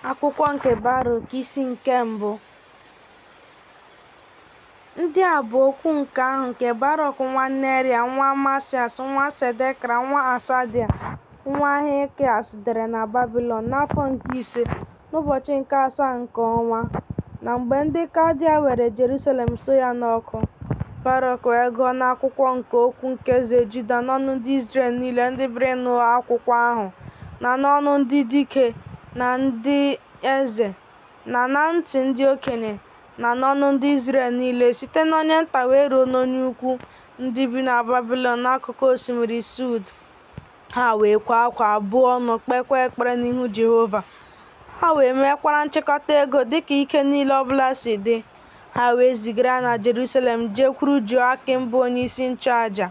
Akwụkwọ nke Baruk isi nke mbụ. Ndị a bụ okwu nke ahụ nke Baruk nwa Neria, nwa Masias, nwa Sedekịa, nwa Asadia, nwa Hilkias dere na Babilọn n'afọ nke ise, n'ụbọchị nke asaa nke ọnwa, na mgbe ndị Kaldịa were Jerusalem so ya n'ọkụ. Baruk wee gụọ n'akwụkwọ nke okwu nke eze Juda n'ọnụ ndị Izrel niile ndị biri n'akwụkwọ ahụ, na n'ọnụ ndị dike na ndị eze, na ntị ndị okenye, na n'ọnụ ndị Izrel niile, site n'onye nta wee ruo n'onye ukwu, ndị bi na Babilọn n'akụkụ osimiri Sud. Ha wee kwaa akwa abụọ ọnụ, kpeekwa ekpere n'ihu Jehova. Ha wee mekwara nchịkọta ego dịka ike niile ọbụla si dị. Ha wee zigara na Jerusalem jekwuru Joakim bụ onyeisi nchụaja.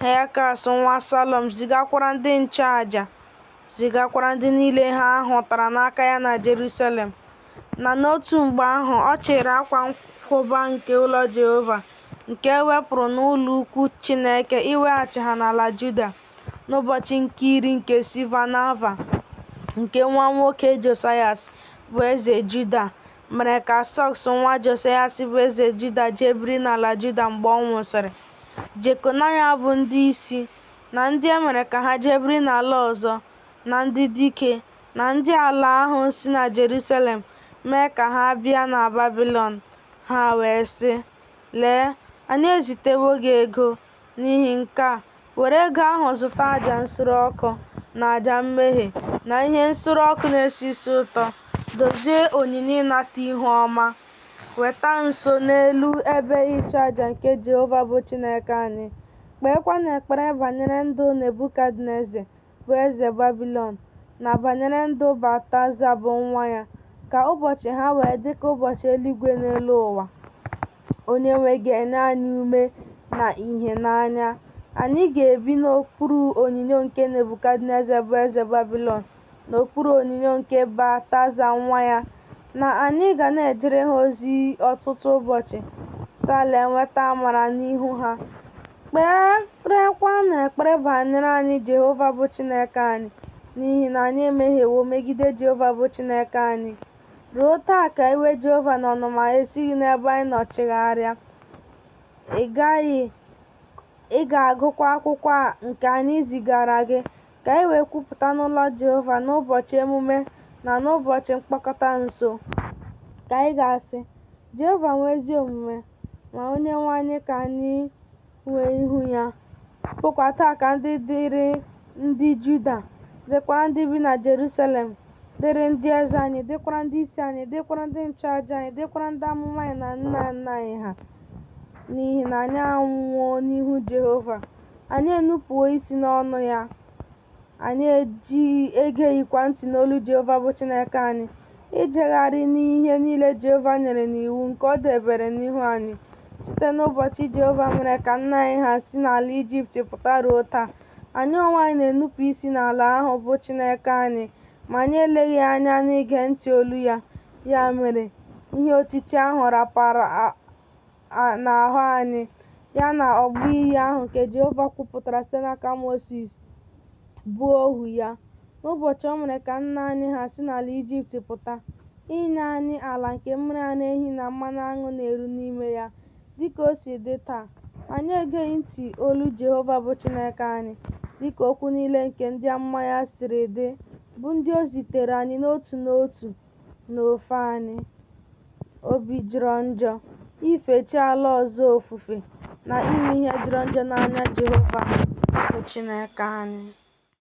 Hilkias nwa Salum zigakwara ndị nchụaja, zigakwara ndị niile ha hụtara n'aka ya na Jerusalem. Na n'otu mgbe ahụ, ọ chịrị akwa nkwụba nke ụlọ Jehova, nke e wepụrụ n'ụlọ ukwu Chineke, iweghachi ha n'ala Juda, n'ụbọchị nke 10 nke Sivanava, nke nwa nwoke Josayas bụ eze Juda, mere ka Sọks nwa Josayas bụ eze Juda jee biri n'ala Juda mgbe ọ nwụsịrị. Jekonaya bụ ndị isi, na ndị e mere ka ha jee biri n'ala ọzọ, na ndị dike, na ndị ala ahụ si na Jerusalem mee ka ha bịa na Babilọn. Ha wee sị, lee, anyị ezitewo gị ego. N'ihi nke a, were ego ahụ zụta àjà nsure ọkụ, na àjà mmehie, na ihe nsure ọkụ na-esi isi ụtọ. Dozie onyinye ịnata ihu ọma. Weta nso n'elu ebe ịchụ àjà nke Jehova bụ Chineke anyị. Kpeekwanụ ekpere banyere ndụ Nebukadneza bụ eze Babilọn, na banyere ndụ Baltaza bụ nwa ya, ka ụbọchị ha wee dị ka ụbọchị eluigwe n'elu ụwa. Onyenwe ga-enye anyị ume na ìhè n'anya. Anyị ga-ebi n'okpuru onyinyo nke Nebukadneza bụ eze Babilọn, n'okpuru onyinyo nke Baltaza nwa ya, na anyị ga na-ejere ha ozi ọtụtụ ụbọchị. Sale nweta amara n'ihu ha. Kperekwanụ ekpere banyere anyị Jehova bụ Chineke anyị, n'ihi na anyị emehiewo megide Jehova bụ Chineke anyị. Ruo taa ka iwe Jehova na ọnụma ya esighị n'ebe anyị nọ chigharịa. Ị ga-agụkwa akwụkwọ a nke anyị zigara gị, ka i wee kwupụta n'ụlọ Jehova n'ụbọchị emume na n'ụbọchị mkpọkọta nso, ka ị ga-asị, Jehova nwee ezi omume, ma Onyenwe anyị ka anyị nwee ihu ya. Bụkwa taa ka ndị dịrị ndị Juda, dịkwara ndị bi na Jerusalem, dịrị ndị eze anyị, dịkwara ndị isi anyị, dịkwara ndị nchụaja anyị, dịkwara ndị amụma anyị na nna nna anyị ha. N'ihi na anyị anwụọ n'ihu Jehova, anyị enupụwo isi n'ọnụ ya, anyị egeghịkwa ntị n'olu Jehova bụ Chineke anyị, ijegharị n'ihe niile Jehova nyere n'iwu nke ọ debere n'ihu anyị, site n'ụbọchị Jehova mere ka nna anyị ha si n'ala Ijipt pụta ruo taa. Anyị onwe anyị na-enupụ isi n'ala ahụ bụ Chineke anyị, ma anyị eleghị anya n'ige ntị olu ya. Ya mere, ihe otiti ahụ rapara n'ahụ anyị, ya na ọgbụ iyi ahụ nke Jehova kwupụtara site n'aka Mosis bụ ohu ya, n'ụbọchị o mere ka nna anyị ha si n'ala Ijipt pụta, inye anyị ala nke mmiri ara ehi na mmanụ aṅụ na-eru n'ime ya, dịka o si dị taa. Anyị egeghị ntị olu Jehova bụ Chineke anyị, dịka okwu niile nke ndị amụma ya siri dị, bụ ndị o zitere anyị n'otu n'otu n'ofe anyị. Obi jọrọ njọ, ife chi ala ọzọ ofufe, na ime ihe jọrọ njọ n'anya Jehova bụ Chineke anyị.